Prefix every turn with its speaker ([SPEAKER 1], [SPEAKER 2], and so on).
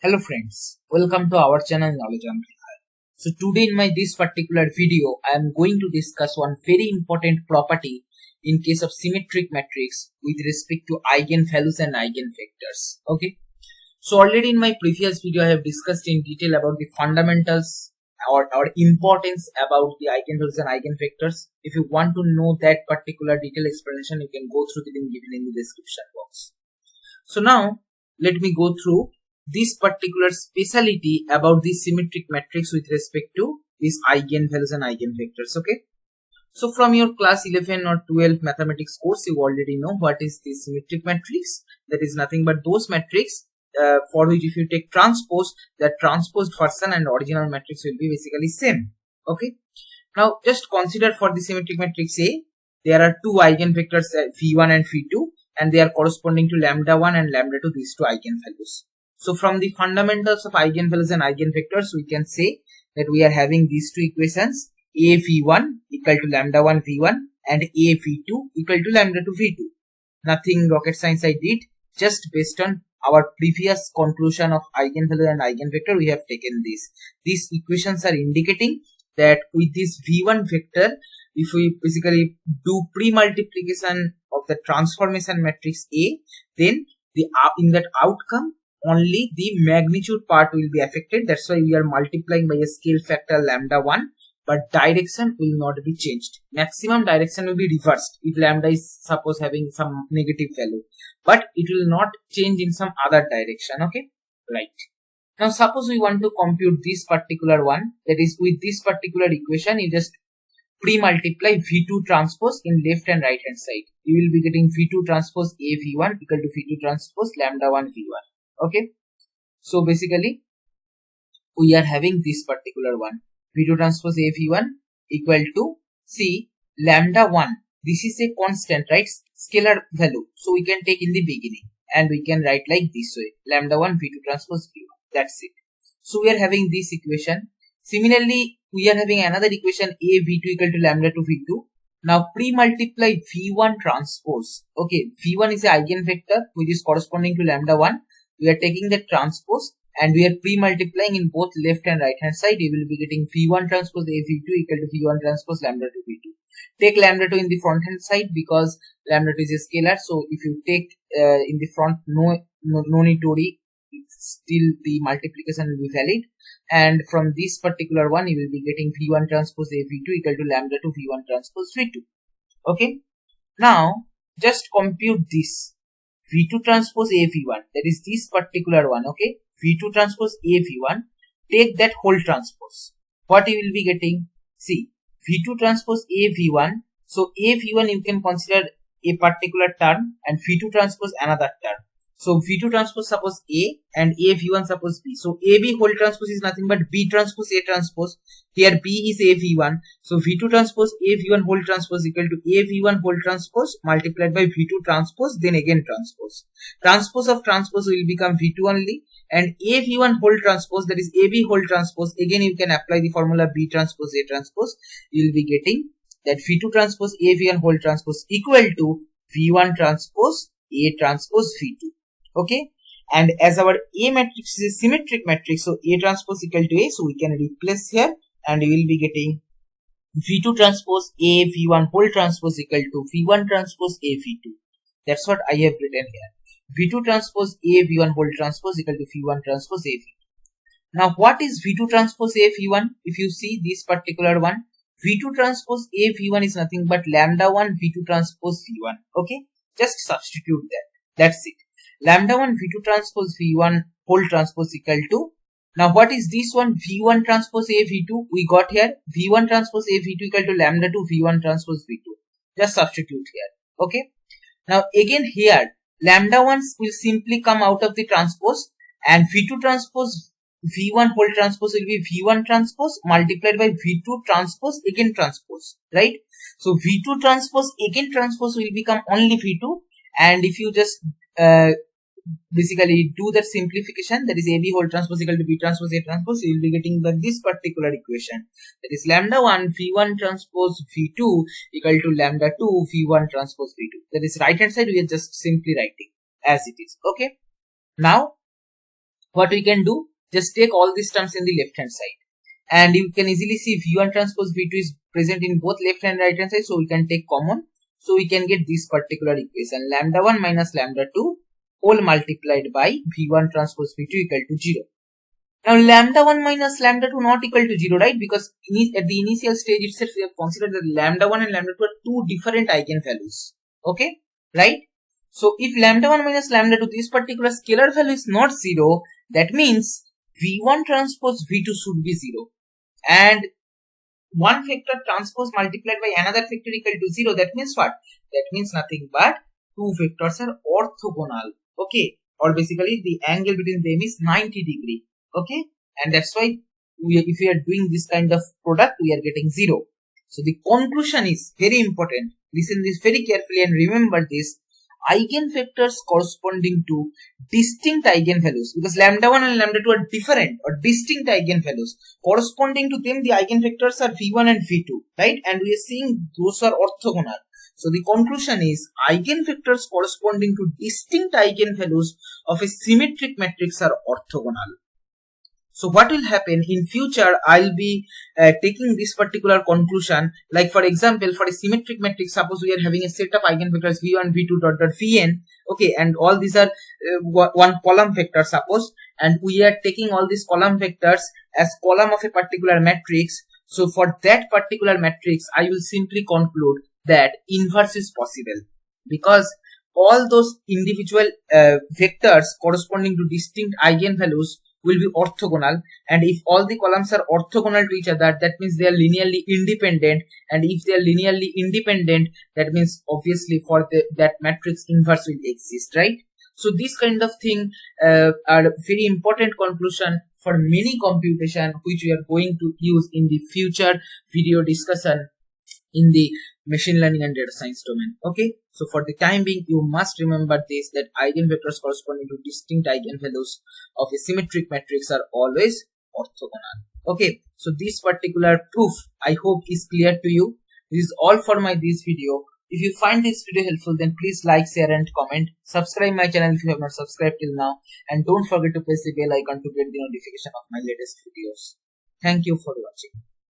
[SPEAKER 1] Hello friends, welcome to our channel Knowledge Amplifier. So today in this particular video, I am going to discuss one very important property in case of symmetric matrix with respect to eigenvalues and eigenvectors. Okay. So already in my previous video, I have discussed in detail about the fundamentals or importance about the eigenvalues and eigenvectors. If you want to know that particular detailed explanation, you can go through the link given in the description box. So now let me go through this particular speciality about the symmetric matrix with respect to these eigenvalues and eigenvectors. Okay. So from your class 11 or 12 mathematics course, you already know what is the symmetric matrix. That is nothing but those matrix for which if you take transpose, that transposed version and original matrix will be basically same. Okay. Now just consider for the symmetric matrix A, there are two eigenvectors v1 and v2, and they are corresponding to lambda 1 and lambda 2, these two eigenvalues. So from the fundamentals of eigenvalues and eigenvectors, we can say that we are having these two equations, a v1 equal to lambda 1 v1 and a v2 equal to lambda 2 v2. Nothing rocket science I did, just based on our previous conclusion of eigenvalue and eigenvector, we have taken this. These equations are indicating that with this v1 vector, if we basically do pre-multiplication of the transformation matrix A, then in that outcome only the magnitude part will be affected. That's why we are multiplying by a scale factor lambda 1, but direction will not be changed. Maximum direction will be reversed if lambda is suppose having some negative value, but it will not change in some other direction. Okay, right. Now suppose we want to compute this particular one, that is with this particular equation, you just pre-multiply v2 transpose in left and right hand side. You will be getting v2 transpose a v1 equal to v2 transpose lambda 1 v1. Okay, so basically we are having this particular one, v2 transpose a v1 equal to, see, lambda 1, this is a constant, right, scalar value, so we can take in the beginning and we can write like this way, lambda 1 v2 transpose v1. That's it. So we are having this equation. Similarly, we are having another equation, a v2 equal to lambda 2 v2. Now pre-multiply v1 transpose. Okay, v1 is an eigenvector which is corresponding to lambda 1. We are taking the transpose and we are pre-multiplying in both left and right hand side. You will be getting v1 transpose a v2 equal to v1 transpose lambda 2 v2. Take lambda 2 in the front hand side because lambda 2 is a scalar. So if you take in the front, no need to worry, still the multiplication will be valid. And from this particular one, you will be getting v1 transpose a v2 equal to lambda 2 v1 transpose v2. Okay. Now just compute this. v2 transpose a v1, that is this particular one. Okay, v2 transpose a v1, take that whole transpose. What you will be getting? See, v2 transpose a v1, so a v1 you can consider a particular term and v2 transpose another term. So v2 transpose suppose a and a v1 suppose b. So ab whole transpose is nothing but b transpose a transpose. Here b is a v1. So v2 transpose a v1 whole transpose equal to a v1 whole transpose multiplied by v2 transpose, then again transpose. Transpose of transpose will become v2 only, and a v1 whole transpose, that is ab whole transpose, again you can apply the formula b transpose a transpose. You will be getting that v2 transpose a v1 whole transpose equal to v1 transpose a transpose v2. Okay, and as our A matrix is a symmetric matrix, so A transpose equal to A, so we can replace here and we will be getting v2 transpose A v1 whole transpose equal to v1 transpose A v2. That's what I have written here. v2 transpose A v1 whole transpose equal to v1 transpose A v2. Now what is v2 transpose A v1? If you see this particular one, v2 transpose A v1 is nothing but lambda 1 v2 transpose v1. Okay, just substitute that. That's it. Lambda 1 v2 transpose v1 whole transpose equal to, now what is this one, v1 transpose a v2? We got here v1 transpose a v2 equal to lambda 2 v1 transpose v2. Just substitute here. Okay, now again here lambda 1 will simply come out of the transpose and v2 transpose v1 whole transpose will be v1 transpose multiplied by v2 transpose again transpose, right? So v2 transpose again transpose will become only v2, and if you just basically do that simplification, that is ab whole transpose equal to b transpose a transpose, you will be getting this particular equation, that is lambda 1 v1 transpose v2 equal to lambda 2 v1 transpose v2. That is right hand side we are just simply writing as it is. Okay, now what we can do, just take all these terms in the left hand side, and you can easily see v1 transpose v2 is present in both left and right hand side, so we can take common, so we can get this particular equation, lambda 1 minus lambda 2 whole multiplied by v1 transpose v2 equal to 0. Now lambda 1 minus lambda 2 not equal to 0, right? Because at the initial stage itself we have considered that lambda 1 and lambda 2 are two different eigenvalues. Okay, right? So if lambda 1 minus lambda 2, this particular scalar value is not 0, that means v1 transpose v2 should be 0. And one factor transpose multiplied by another factor equal to 0, that means what? That means nothing but two vectors are orthogonal. Okay, or basically the angle between them is 90 degree. Okay, and that's why if we are doing this kind of product, we are getting 0. So the conclusion is very important. Listen this very carefully and remember this. Eigenvectors corresponding to distinct eigenvalues, because lambda 1 and lambda 2 are different or distinct eigenvalues. Corresponding to them, the eigenvectors are v1 and v2, right? And we are seeing those are orthogonal. So the conclusion is eigenvectors corresponding to distinct eigenvalues of a symmetric matrix are orthogonal. So what will happen in future, I'll be taking this particular conclusion, like for example, for a symmetric matrix, suppose we are having a set of eigenvectors v1, v2 dot vn, okay, and all these are one column vector suppose, and we are taking all these column vectors as column of a particular matrix. So for that particular matrix, I will simply conclude that inverse is possible, because all those individual vectors corresponding to distinct eigenvalues will be orthogonal, and if all the columns are orthogonal to each other, that means they are linearly independent, and if they are linearly independent, that means obviously for that matrix inverse will exist, right? So this kind of thing are very important conclusion for many computation which we are going to use in the future video discussion in the machine learning and data science domain. Okay, so for the time being, you must remember this, that eigenvectors corresponding to distinct eigenvalues of a symmetric matrix are always orthogonal. Okay, so this particular proof I hope is clear to you. This is all for this video. If you find this video helpful, then please like, share and comment. Subscribe my channel if you have not subscribed till now, and don't forget to press the bell icon to get the notification of my latest videos. Thank you for watching.